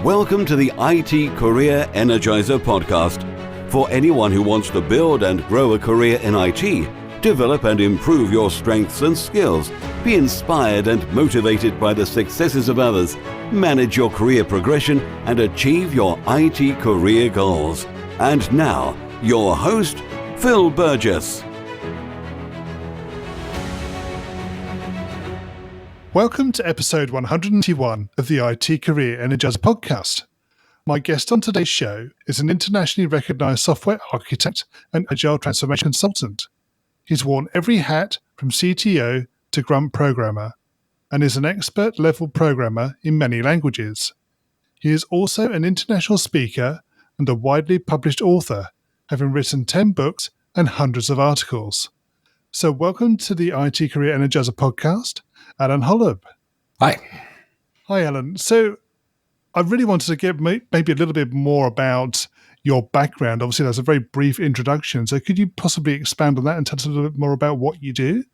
Welcome to the IT Career Energizer podcast. For anyone who wants to build and grow a career in IT, develop and improve your strengths and skills, be inspired and motivated by the successes of others, manage your career progression, and achieve your IT career goals. And now, your host, Phil Burgess. Welcome to episode 121 of the IT Career Energizer podcast. My guest on today's show is an internationally recognized software architect and Agile-transformation consultant. He's worn every hat from CTO to grunt-programmer and is an expert-level programmer in many languages. He is also an international speaker and a widely published author, having written 10 books and hundreds of articles. So welcome to the IT Career Energizer podcast, Allen Holub. Hi. Hi, Allen. So I really wanted to get maybe a little bit more about your background. Obviously, that's a very brief introduction. So could you possibly expand on that and tell us a little bit more about what you do?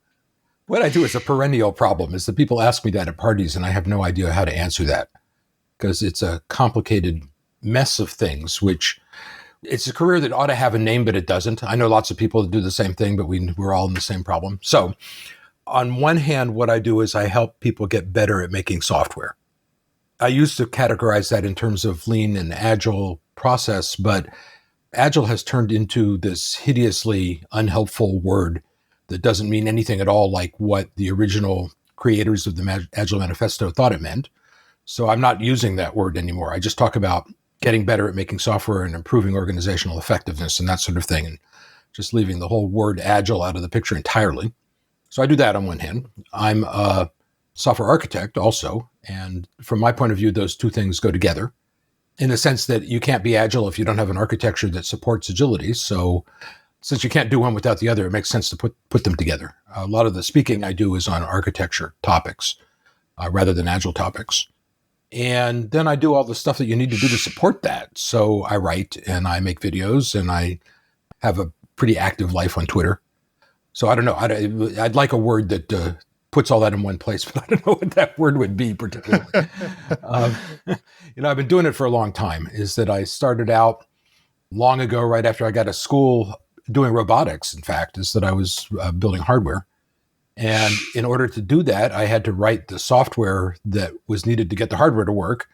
What I do is a perennial problem, is that people ask me that at parties, and I have no idea how to answer that because it's a complicated mess of things, which it's a career that ought to have a name, but it doesn't. I know lots of people that do the same thing, but we're all in the same problem. So on one hand, what I do is I help people get better at making software. I used to categorize that in terms of lean and agile process, but agile has turned into this hideously unhelpful word that doesn't mean anything at all like what the original creators of the Agile Manifesto thought it meant. So I'm not using that word anymore. I just talk about getting better at making software and improving organizational effectiveness and that sort of thing, and just leaving the whole word agile out of the picture entirely. So I do that on one hand. I'm a software architect also, and from my point of view, those two things go together in the sense that you can't be agile if you don't have an architecture that supports agility. So since you can't do one without the other, it makes sense to put them together. A lot of the speaking I do is on architecture topics rather than agile topics. And then I do all the stuff that you need to do to support that. So I write and I make videos and I have a pretty active life on Twitter. So I don't know. I'd like a word that puts all that in one place, but I don't know what that word would be particularly. I've been doing it for a long time. Is that I started out long ago, right after I got to school, doing robotics. In fact, is that I was building hardware. And in order to do that, I had to write the software that was needed to get the hardware to work.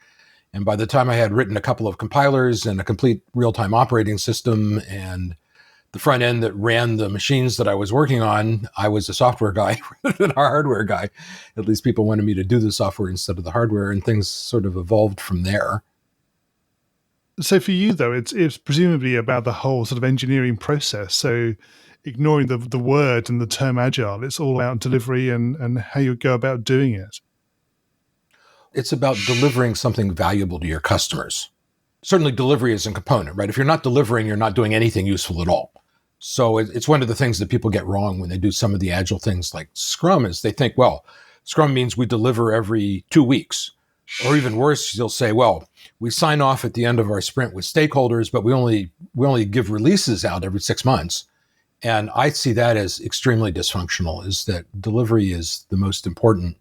And by the time I had written a couple of compilers and a complete real-time operating system and the front end that ran the machines that I was working on, I was a software guy rather than a hardware guy. At least people wanted me to do the software instead of the hardware, and things sort of evolved from there. So for you, though, it's presumably about the whole sort of engineering process. So ignoring the word and the term agile, it's all about delivery and how you go about doing it. It's about delivering something valuable to your customers. Certainly delivery is a component, right? If you're not delivering, you're not doing anything useful at all. So it's one of the things that people get wrong when they do some of the agile things like Scrum, is they think, well, Scrum means we deliver every 2 weeks. Or even worse, you'll say, well, we sign off at the end of our sprint with stakeholders, but we only give releases out every 6 months. And I see that as extremely dysfunctional, is that delivery is the most important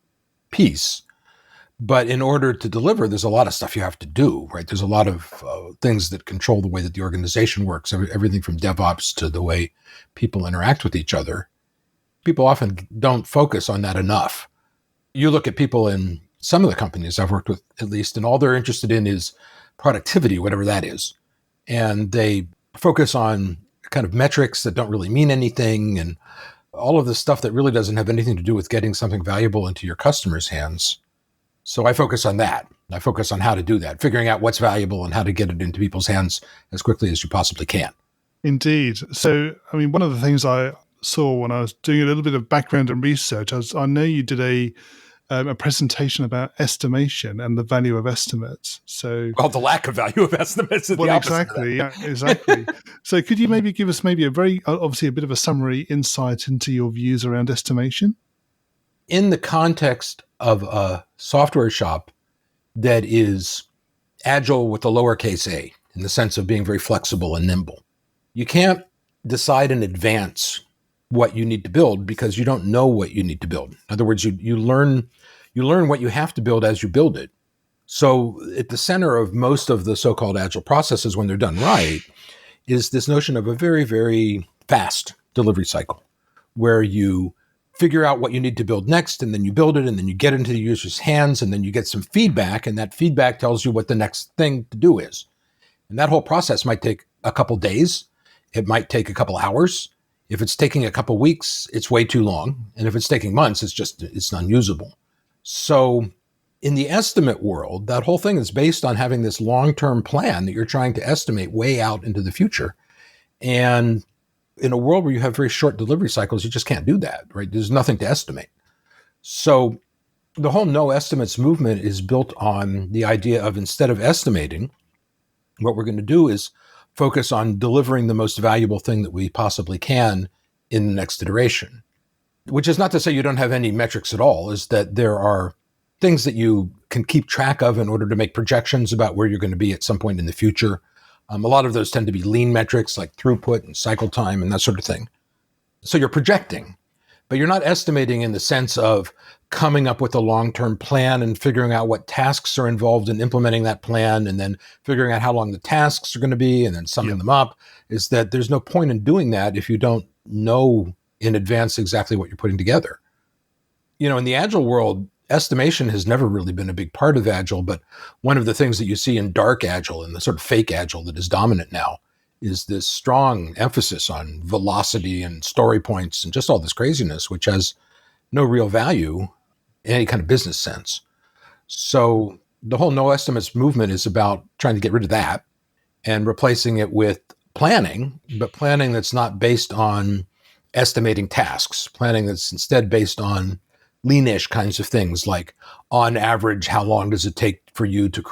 piece. But in order to deliver, there's a lot of stuff you have to do, right? There's a lot of things that control the way that the organization works, everything from DevOps to the way people interact with each other. People often don't focus on that enough. You look at people in some of the companies I've worked with, at least, and all they're interested in is productivity, whatever that is. And they focus on kind of metrics that don't really mean anything and all of the stuff that really doesn't have anything to do with getting something valuable into your customers' hands. So I focus on that. I focus on how to do that, figuring out what's valuable and how to get it into people's hands as quickly as you possibly can. Indeed. So, I mean, one of the things I saw when I was doing a little bit of background and research, I know you did a presentation about estimation and the value of estimates. So, well, the lack of value of estimates is the opposite. Exactly. So could you maybe give us maybe obviously a bit of a summary insight into your views around estimation? In the context of a software shop that is agile with a lowercase a, in the sense of being very flexible and nimble, you can't decide in advance what you need to build because you don't know what you need to build. In other words, you learn what you have to build as you build it. So at the center of most of the so-called agile processes, when they're done right, is this notion of a very, very fast delivery cycle where you figure out what you need to build next, and then you build it, and then you get into the user's hands, and then you get some feedback, and that feedback tells you what the next thing to do is. And that whole process might take a couple days. It might take a couple hours. If it's taking a couple weeks, it's way too long. And if it's taking months, it's unusable. So in the estimate world, that whole thing is based on having this long-term plan that you're trying to estimate way out into the future. And in a world where you have very short delivery cycles, you just can't do that, right? There's nothing to estimate. So the whole no estimates movement is built on the idea of, instead of estimating, what we're going to do is focus on delivering the most valuable thing that we possibly can in the next iteration. Which is not to say you don't have any metrics at all, is that there are things that you can keep track of in order to make projections about where you're going to be at some point in the future. A lot of those tend to be lean metrics like throughput and cycle time and that sort of thing. So you're projecting, but you're not estimating in the sense of coming up with a long-term plan and figuring out what tasks are involved in implementing that plan, and then figuring out how long the tasks are going to be, and then summing them up. Is that there's no point in doing that if you don't know in advance exactly what you're putting together. In the Agile world, estimation has never really been a big part of Agile, but one of the things that you see in dark Agile and the sort of fake Agile that is dominant now is this strong emphasis on velocity and story points and just all this craziness, which has no real value in any kind of business sense. So the whole no estimates movement is about trying to get rid of that and replacing it with planning, but planning that's not based on estimating tasks, planning that's instead based on lean-ish kinds of things, like on average, how long does it take for you to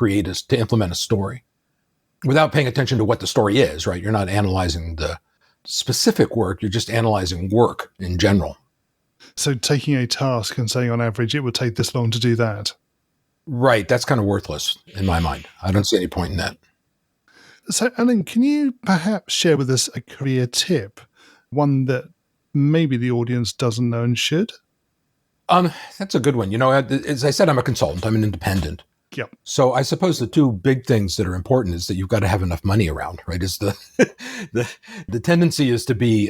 implement a story, without paying attention to what the story is, right? You're not analyzing the specific work, you're just analyzing work in general. So taking a task and saying on average, it would take this long to do that. Right. That's kind of worthless in my mind. I don't see any point in that. So Alan, can you perhaps share with us a career tip, one that maybe the audience doesn't know and should? That's a good one. As I said, I'm a consultant. I'm an independent. Yep. So I suppose the two big things that are important is that you've got to have enough money around, right? Is the tendency is to be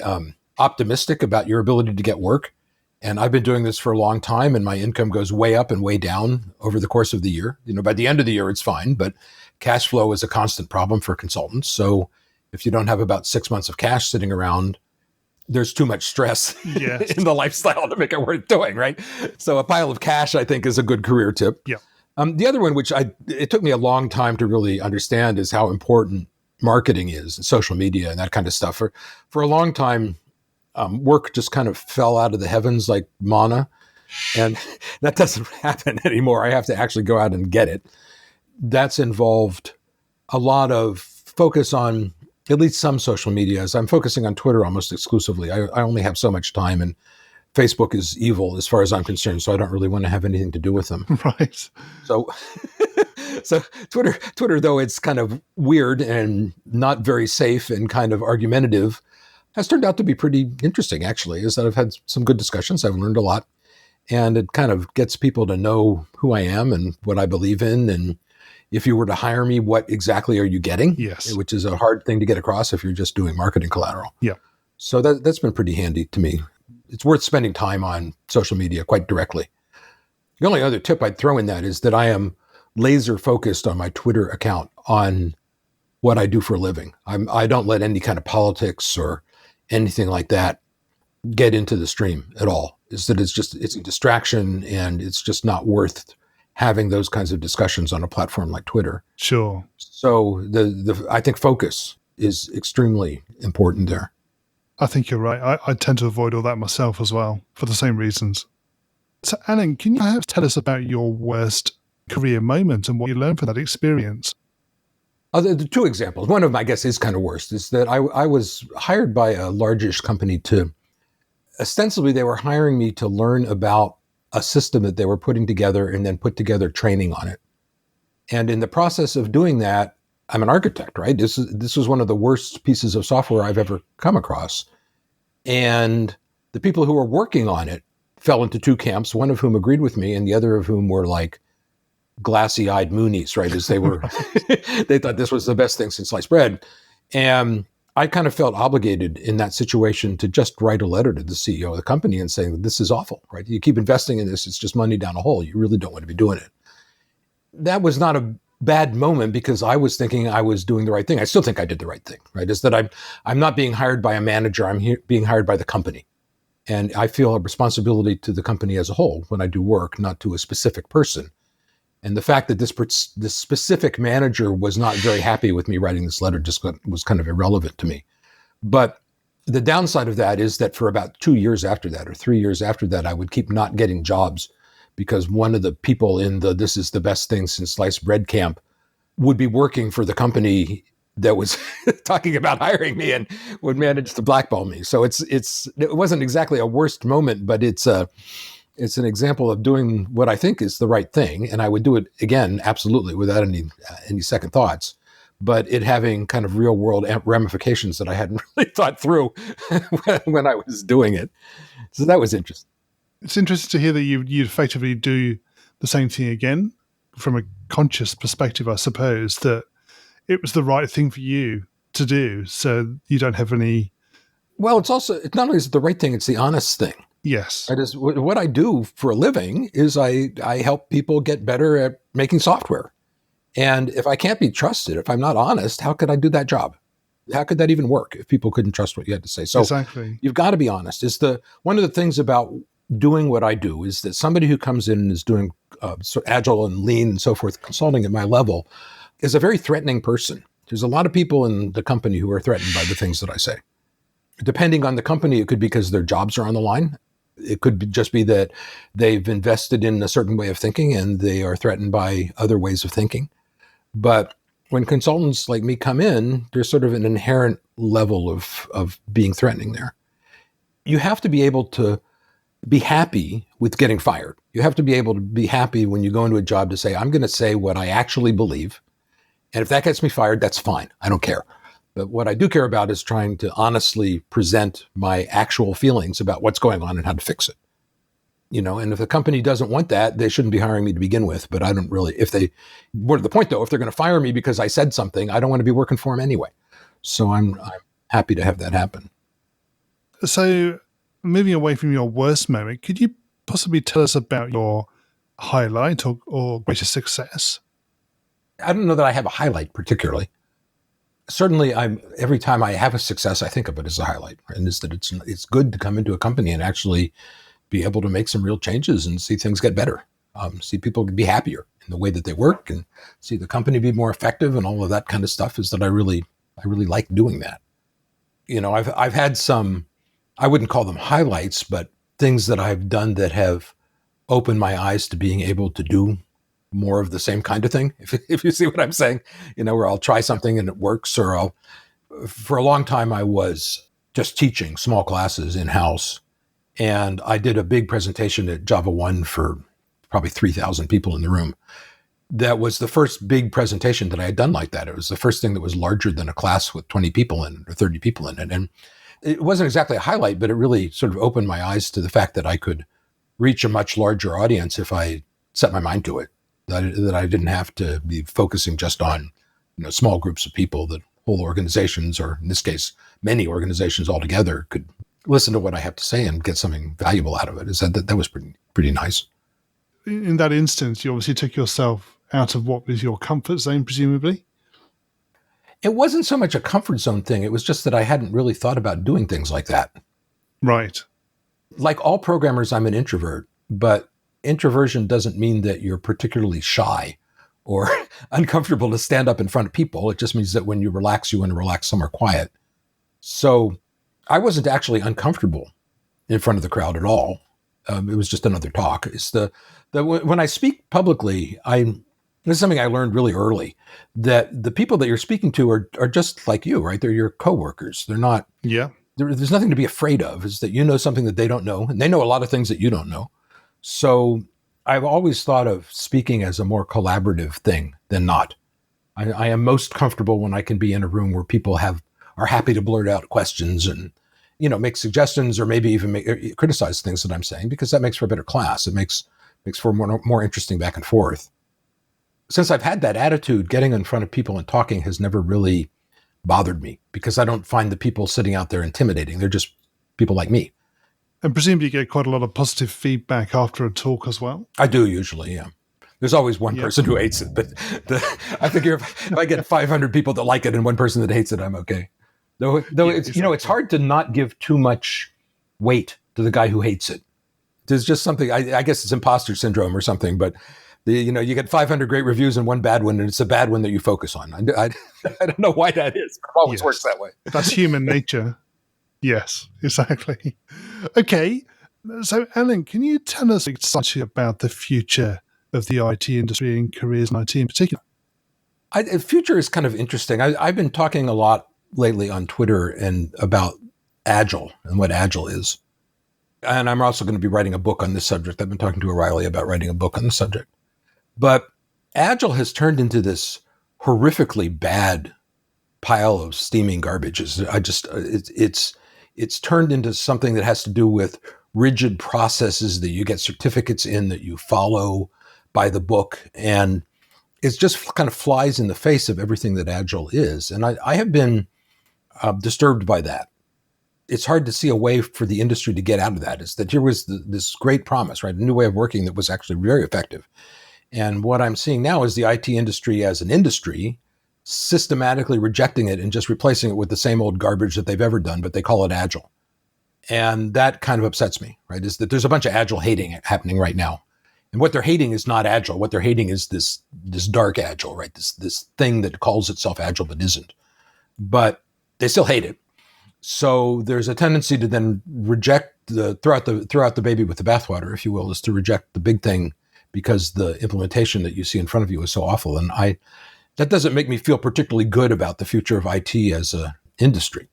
optimistic about your ability to get work. And I've been doing this for a long time, and my income goes way up and way down over the course of the year. By the end of the year, it's fine, but cash flow is a constant problem for consultants. So if you don't have about 6 months of cash sitting around, there's too much stress in the lifestyle to make it worth doing, right? So a pile of cash, I think, is a good career tip. Yeah. The other one, which it took me a long time to really understand, is how important marketing is and social media and that kind of stuff. For a long time, work just kind of fell out of the heavens like manna, and that doesn't happen anymore. I have to actually go out and get it. That's involved a lot of focus on at least some social media. As I'm focusing on Twitter almost exclusively. I only have so much time, and Facebook is evil as far as I'm concerned, so I don't really want to have anything to do with them. Right. So Twitter, though it's kind of weird and not very safe and kind of argumentative, has turned out to be pretty interesting, actually, is that I've had some good discussions. I've learned a lot, and it kind of gets people to know who I am and what I believe in. And if you were to hire me, what exactly are you getting? Yes. Which is a hard thing to get across if you're just doing marketing collateral. Yeah. So that's been pretty handy to me. It's worth spending time on social media quite directly. The only other tip I'd throw in that is that I am laser focused on my Twitter account on what I do for a living. I don't let any kind of politics or anything like that get into the stream at all. It's a distraction, and it's just not worth having those kinds of discussions on a platform like Twitter. Sure. So I think focus is extremely important there. I think you're right. I tend to avoid all that myself as well, for the same reasons. So Alan, can you perhaps tell us about your worst career moment and what you learned from that experience? The two examples. One of them, I guess, is kind of worst, is that I was hired by a largish company ostensibly they were hiring me to learn about a system that they were putting together and then put together training on it. And in the process of doing that, I'm an architect, right? This was one of the worst pieces of software I've ever come across. And the people who were working on it fell into two camps, one of whom agreed with me and the other of whom were like, glassy-eyed Moonies, right? As they were, they thought this was the best thing since sliced bread. And I kind of felt obligated in that situation to just write a letter to the CEO of the company and saying that this is awful, right? You keep investing in this, it's just money down a hole. You really don't want to be doing it. That was not a bad moment because I was thinking I was doing the right thing. I still think I did the right thing, right? Is that I'm not being hired by a manager. I'm being hired by the company. And I feel a responsibility to the company as a whole when I do work, not to a specific person. And the fact that this specific manager was not very happy with me writing this letter just was kind of irrelevant to me. But the downside of that is that for about 2 years after that, or 3 years after that, I would keep not getting jobs because one of the people in the "this is the best thing since sliced bread" camp would be working for the company that was talking about hiring me and would manage to blackball me. So it wasn't exactly a worst moment, but it's an example of doing what I think is the right thing. And I would do it again, absolutely, without any second thoughts, but it having kind of real world ramifications that I hadn't really thought through when I was doing it. So that was interesting. It's interesting to hear that you'd effectively do the same thing again from a conscious perspective, I suppose, that it was the right thing for you to do. So you don't have any... Well, it's not only is it the right thing, it's the honest thing. Yes. What I do for a living is I help people get better at making software. And if I can't be trusted, if I'm not honest, how could I do that job? How could that even work if people couldn't trust what you had to say? So exactly. You've got to be honest. One of the things about doing what I do is that somebody who comes in and is doing agile and lean and so forth, consulting at my level, is a very threatening person. There's a lot of people in the company who are threatened by the things that I say. Depending on the company, it could be because their jobs are on the line. It could just be that they've invested in a certain way of thinking and they are threatened by other ways of thinking. But when consultants like me come in, there's sort of an inherent level of being threatening there. You have to be able to be happy with getting fired. You have to be able to be happy when you go into a job to say, I'm going to say what I actually believe. And if that gets me fired, that's fine. I don't care. But what I do care about is trying to honestly present my actual feelings about what's going on and how to fix it. And if the company doesn't want that, they shouldn't be hiring me to begin with. But I don't really, more to the point though, if they're going to fire me because I said something, I don't want to be working for them anyway. So I'm happy to have that happen. So moving away from your worst moment, could you possibly tell us about your highlight or greatest success? I don't know that I have a highlight particularly. Certainly, every time I have a success, I think of it as a highlight, and is that it's good to come into a company and actually be able to make some real changes and see things get better, see people be happier in the way that they work, and see the company be more effective, and all of that kind of stuff. Is that I really like doing that. I've had some, I wouldn't call them highlights, but things that I've done that have opened my eyes to being able to do more of the same kind of thing, if you see what I'm saying, where I'll try something and it works, or for a long time, I was just teaching small classes in-house. And I did a big presentation at Java 1 for probably 3,000 people in the room. That was the first big presentation that I had done like that. It was the first thing that was larger than a class with 20 people in it or 30 people in it. And it wasn't exactly a highlight, but it really sort of opened my eyes to the fact that I could reach a much larger audience if I set my mind to it. That I didn't have to be focusing just on small groups of people, that whole organizations, or in this case, many organizations altogether, could listen to what I have to say and get something valuable out of it. That was pretty nice. In that instance, you obviously took yourself out of what was your comfort zone, presumably? It wasn't so much a comfort zone thing. It was just that I hadn't really thought about doing things like that. Right. Like all programmers, I'm an introvert, but introversion doesn't mean that you're particularly shy or uncomfortable to stand up in front of people. It just means that when you relax, you want to relax somewhere quiet. So I wasn't actually uncomfortable in front of the crowd at all. It was just another talk. It's when I speak publicly, this is something I learned really early, that the people that you're speaking to are just like you, right? They're your coworkers. They're not. Yeah. There's nothing to be afraid of. Is that you know something that they don't know, and they know a lot of things that you don't know. So I've always thought of speaking as a more collaborative thing than not. I am most comfortable when I can be in a room where people are happy to blurt out questions and make suggestions, or maybe even criticize things that I'm saying, because that makes for a better class. It makes for more interesting back and forth. since I've had that attitude, getting in front of people and talking has never really bothered me because I don't find the people sitting out there intimidating. They're just people like me. And presumably you get quite a lot of positive feedback after a talk as well. I do usually, yeah. There's always one person who hates it, but I figure if I get 500 people that like it and one person that hates it, I'm okay. Though it's exactly. It's hard to not give too much weight to the guy who hates it. There's just something. I guess it's imposter syndrome or something. But you get 500 great reviews and one bad one, and it's a bad one that you focus on. I don't know why that is. It always works that way. That's human nature. Yes, exactly. Okay, so Alan, can you tell us something about the future of the IT industry and careers in IT in particular? The future is kind of interesting. I've been talking a lot lately on Twitter and about Agile and what Agile is. And I'm also going to be writing a book on this subject. I've been talking to O'Reilly about writing a book on the subject. But Agile has turned into this horrifically bad pile of steaming garbage. It's turned into something that has to do with rigid processes that you get certificates in, that you follow by the book. And it just kind of flies in the face of everything that Agile is. And I have been disturbed by that. It's hard to see a way for the industry to get out of that. Is that here was this great promise, right? A new way of working that was actually very effective. And what I'm seeing now is the IT industry as an industry systematically rejecting it and just replacing it with the same old garbage that they've ever done, but they call it Agile. And that kind of upsets me, right? Is that there's a bunch of Agile hating happening right now. And what they're hating is not Agile. What they're hating is this dark Agile, right? This thing that calls itself Agile but isn't. But they still hate it. So there's a tendency to then reject throw out the baby with the bathwater, if you will, is to reject the big thing because the implementation that you see in front of you is so awful. And that doesn't make me feel particularly good about the future of IT as an industry.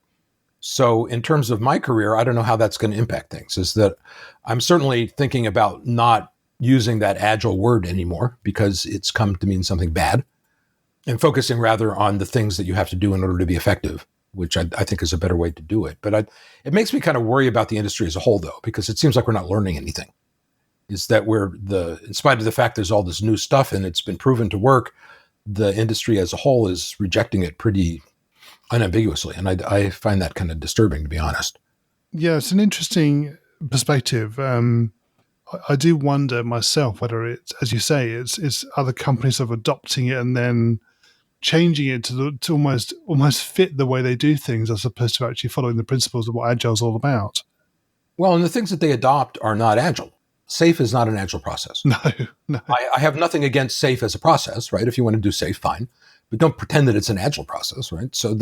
So in terms of my career, I don't know how that's going to impact things. Is that I'm certainly thinking about not using that Agile word anymore because it's come to mean something bad, and focusing rather on the things that you have to do in order to be effective, which I think is a better way to do it. But it makes me kind of worry about the industry as a whole, though, because it seems like we're not learning anything. Is that in spite of the fact there's all this new stuff and it's been proven to work, the industry as a whole is rejecting it pretty unambiguously. And I find that kind of disturbing, to be honest. Yeah, it's an interesting perspective. I do wonder myself whether it's, as you say, it's other companies of adopting it and then changing it to almost fit the way they do things as opposed to actually following the principles of what Agile is all about. Well, and the things that they adopt are not Agile. SAFe is not an Agile process. No. I have nothing against SAFe as a process, right? If you want to do SAFe, fine. But don't pretend that it's an Agile process, right? So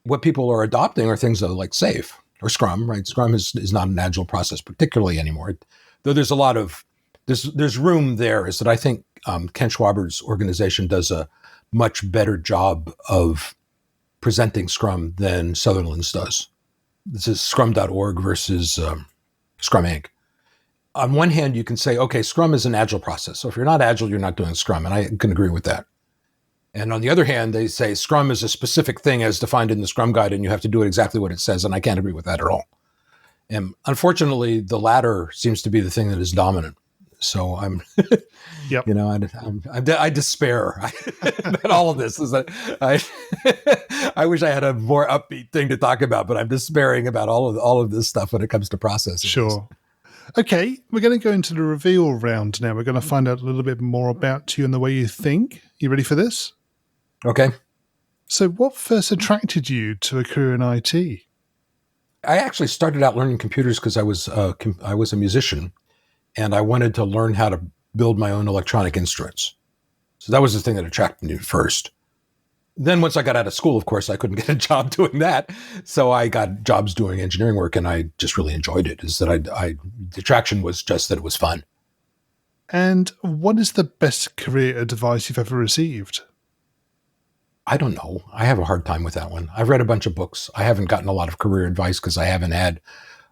what people are adopting are things like SAFe or Scrum, right? Scrum is not an Agile process particularly anymore. Though there's a lot of, there's room there, is that I think Ken Schwaber's organization does a much better job of presenting Scrum than Sutherland's does. This is scrum.org versus Scrum Inc. On one hand, you can say, okay, Scrum is an Agile process. So if you're not Agile, you're not doing Scrum. And I can agree with that. And on the other hand, they say Scrum is a specific thing as defined in the Scrum Guide, and you have to do it exactly what it says. And I can't agree with that at all. And unfortunately, the latter seems to be the thing that is dominant. So I'm, yep. I despair at all of this. Is that I wish I had a more upbeat thing to talk about, but I'm despairing about all of this stuff when it comes to processing. Sure. Okay, we're going to go into the reveal round now. We're going to find out a little bit more about you and the way you think. You ready for this? Okay. So what first attracted you to a career in IT? I actually started out learning computers because I was a musician, and I wanted to learn how to build my own electronic instruments. So that was the thing that attracted me first. Then once I got out of school, of course, I couldn't get a job doing that. So I got jobs doing engineering work, and I just really enjoyed it. Is that the attraction was just that it was fun. And what is the best career advice you've ever received? I don't know. I have a hard time with that one. I've read a bunch of books. I haven't gotten a lot of career advice because I haven't had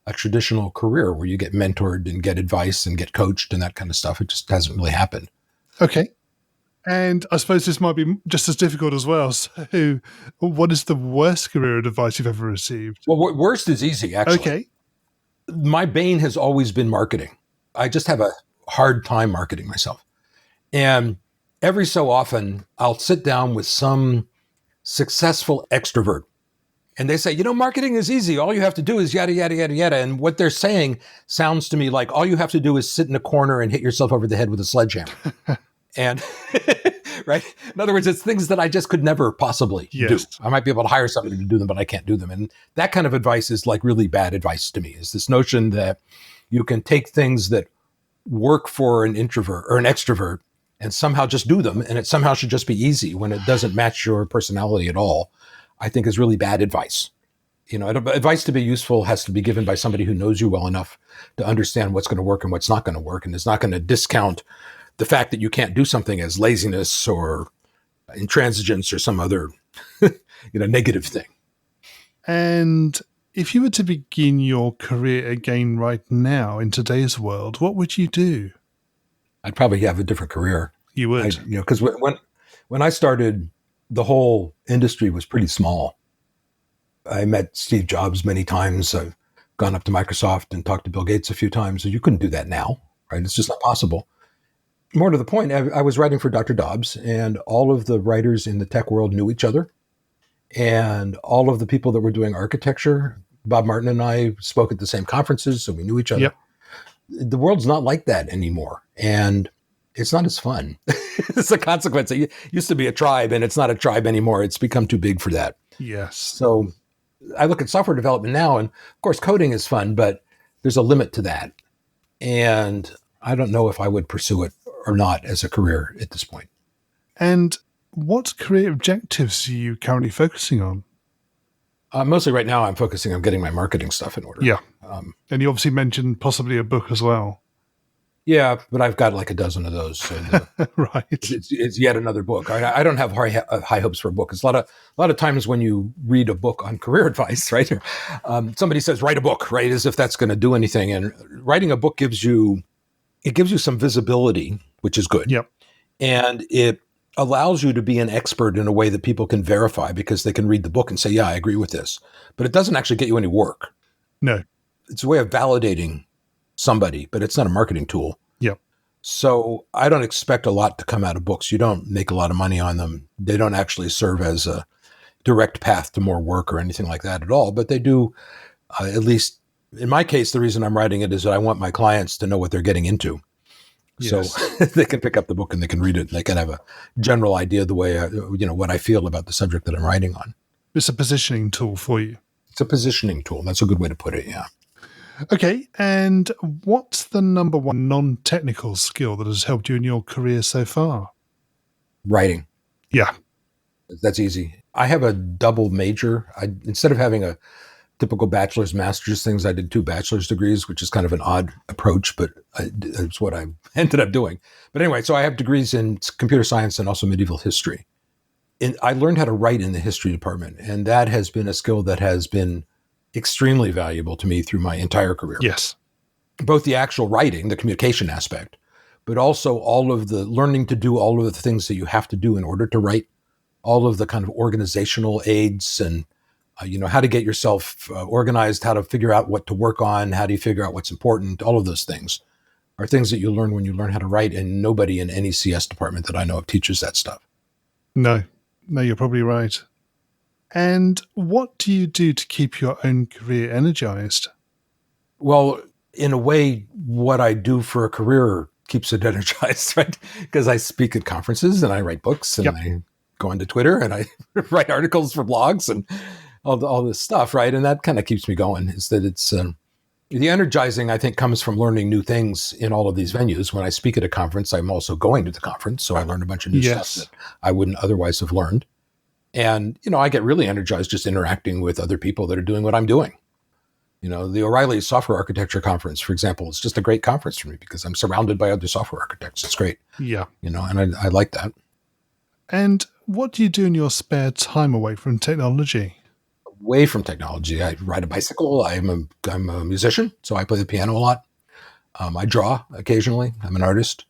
a traditional career where you get mentored and get advice and get coached and that kind of stuff. It just hasn't really happened. Okay. And I suppose this might be just as difficult as well. So what is the worst career advice you've ever received? Well, worst is easy, actually. Okay. My bane has always been marketing. I just have a hard time marketing myself. And every so often I'll sit down with some successful extrovert and they say, marketing is easy. All you have to do is yada, yada, yada, yada. And what they're saying sounds to me like all you have to do is sit in a corner and hit yourself over the head with a sledgehammer. And right. In other words, it's things that I just could never possibly do. I might be able to hire somebody to do them, but I can't do them. And that kind of advice is like really bad advice to me, is this notion that you can take things that work for an introvert or an extrovert and somehow just do them. And it somehow should just be easy when it doesn't match your personality at all, I think is really bad advice. Advice to be useful has to be given by somebody who knows you well enough to understand what's going to work and what's not going to work. And is not going to discount the fact that you can't do something as laziness or intransigence or some other, negative thing. And if you were to begin your career again right now in today's world, what would you do? I'd probably have a different career. You would? Because when I started, the whole industry was pretty small. I met Steve Jobs many times. I've gone up to Microsoft and talked to Bill Gates a few times. So you couldn't do that now, right? It's just not possible. More to the point, I was writing for Dr. Dobbs, and all of the writers in the tech world knew each other. And all of the people that were doing architecture, Bob Martin and I spoke at the same conferences, so we knew each other. Yep. The world's not like that anymore. And it's not as fun. It's a consequence. It used to be a tribe, and it's not a tribe anymore. It's become too big for that. Yes. So I look at software development now, and of course, coding is fun, but there's a limit to that. And I don't know if I would pursue it or not as a career at this point. And what career objectives are you currently focusing on? Mostly right now, I'm focusing on getting my marketing stuff in order. Yeah. And you obviously mentioned possibly a book as well. Yeah, but I've got like a dozen of those. So right. It's yet another book. I don't have high hopes for a book. It's a lot of times when you read a book on career advice, right? Somebody says, write a book, right? As if that's going to do anything. And writing a book gives you some visibility, which is good. Yep. And it allows you to be an expert in a way that people can verify because they can read the book and say, yeah, I agree with this. But it doesn't actually get you any work. No. It's a way of validating somebody, but it's not a marketing tool. Yep. So I don't expect a lot to come out of books. You don't make a lot of money on them. They don't actually serve as a direct path to more work or anything like that at all. But they do, at least in my case, the reason I'm writing it is that I want my clients to know what they're getting into. Yes. So they can pick up the book and they can read it. And they can have a general idea of the way, what I feel about the subject that I'm writing on. It's a positioning tool for you. It's a positioning tool. That's a good way to put it. Yeah. Okay. And what's the number one non-technical skill that has helped you in your career so far? Writing. Yeah. That's easy. I have a double major. Instead of having a typical bachelor's, master's things, I did 2 bachelor's degrees, which is kind of an odd approach, but it's what I ended up doing. But anyway, so I have degrees in computer science and also medieval history. And I learned how to write in the history department, and that has been a skill that has been extremely valuable to me through my entire career. Yes. Both the actual writing, the communication aspect, but also all of the learning to do all of the things that you have to do in order to write, all of the kind of organizational aids and how to get yourself organized, how to figure out what to work on, how do you figure out what's important, all of those things are things that you learn when you learn how to write, and nobody in any CS department that I know of teaches that stuff. No, you're probably right. And what do you do to keep your own career energized? Well, in a way, what I do for a career keeps it energized, right? Because I speak at conferences and I write books and I go onto Twitter and I write articles for blogs and all this stuff, right? And that kind of keeps me going, is that it's the energizing, I think, comes from learning new things in all of these venues. When I speak at a conference, I'm also going to the conference. So I learned a bunch of new stuff that I wouldn't otherwise have learned. And, I get really energized just interacting with other people that are doing what I'm doing. The O'Reilly Software Architecture Conference, for example, is just a great conference for me because I'm surrounded by other software architects. It's great. Yeah. And I like that. And what do you do in your spare time away from technology? Away from technology, I ride a bicycle. I'm a musician, so I play the piano a lot. I draw occasionally. I'm an artist.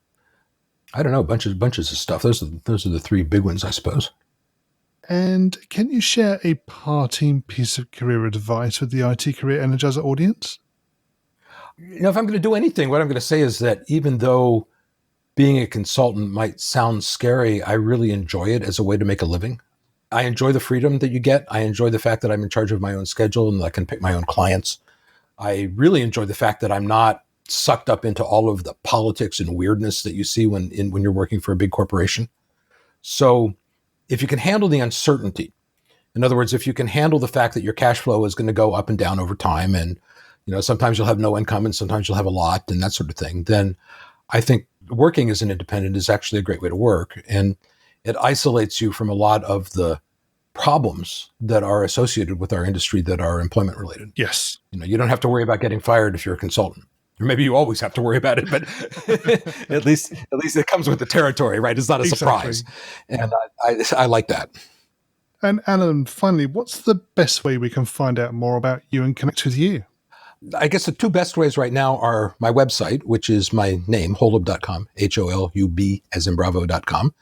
I don't know, bunches of stuff. Those are the 3 big ones, I suppose. And can you share a parting piece of career advice with the IT Career Energizer audience? If I'm going to do anything, what I'm going to say is that even though being a consultant might sound scary, I really enjoy it as a way to make a living. I enjoy the freedom that you get. I enjoy the fact that I'm in charge of my own schedule and I can pick my own clients. I really enjoy the fact that I'm not sucked up into all of the politics and weirdness that you see when you're working for a big corporation. So if you can handle the uncertainty, in other words, if you can handle the fact that your cash flow is going to go up and down over time, and sometimes you'll have no income and sometimes you'll have a lot and that sort of thing, then I think working as an independent is actually a great way to work. And it isolates you from a lot of the problems that are associated with our industry that are employment related. Yes. You don't have to worry about getting fired if you're a consultant. Or maybe you always have to worry about it, but at least it comes with the territory, right? It's not a surprise. And I like that. And Alan, finally, what's the best way we can find out more about you and connect with you? I guess the two best ways right now are my website, which is my name, holub.com, HOLUB as in bravo.com.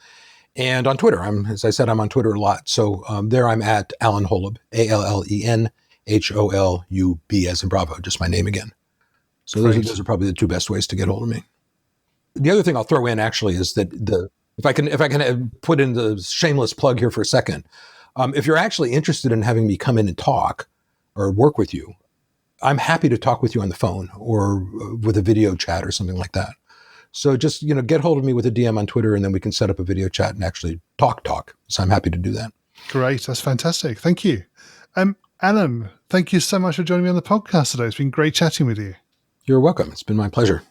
And on Twitter, as I said, I'm on Twitter a lot. So there I'm at Allen Holub, ALLEN HOLUB as in Bravo, just my name again. So those are probably the two best ways to get hold of me. The other thing I'll throw in actually is that if I can put in the shameless plug here for a second, if you're actually interested in having me come in and talk or work with you, I'm happy to talk with you on the phone or with a video chat or something like that. So just, get hold of me with a DM on Twitter, and then we can set up a video chat and actually talk. So I'm happy to do that. Great. That's fantastic. Thank you. Alan, thank you so much for joining me on the podcast today. It's been great chatting with you. You're welcome. It's been my pleasure.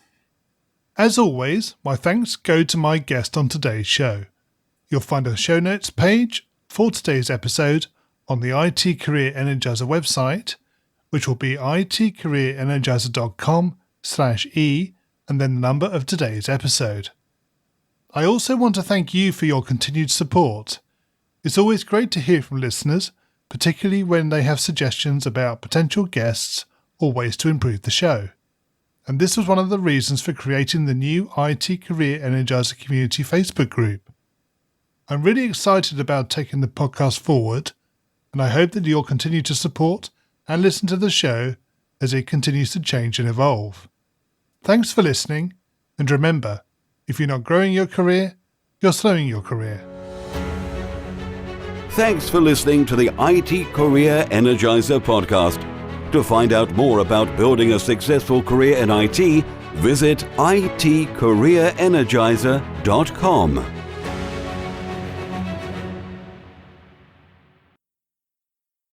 As always, my thanks go to my guest on today's show. You'll find a show notes page for today's episode on the IT Career Energizer website, which will be itcareerenergizer.com/e and then the number of today's episode. I also want to thank you for your continued support. It's always great to hear from listeners, particularly when they have suggestions about potential guests or ways to improve the show. And this was one of the reasons for creating the new IT Career Energizer community Facebook group. I'm really excited about taking the podcast forward, and I hope that you'll continue to support and listen to the show as it continues to change and evolve. Thanks for listening, and remember, if you're not growing your career, you're slowing your career. Thanks for listening to the IT Career Energizer podcast. To find out more about building a successful career in IT, visit itcareerenergizer.com.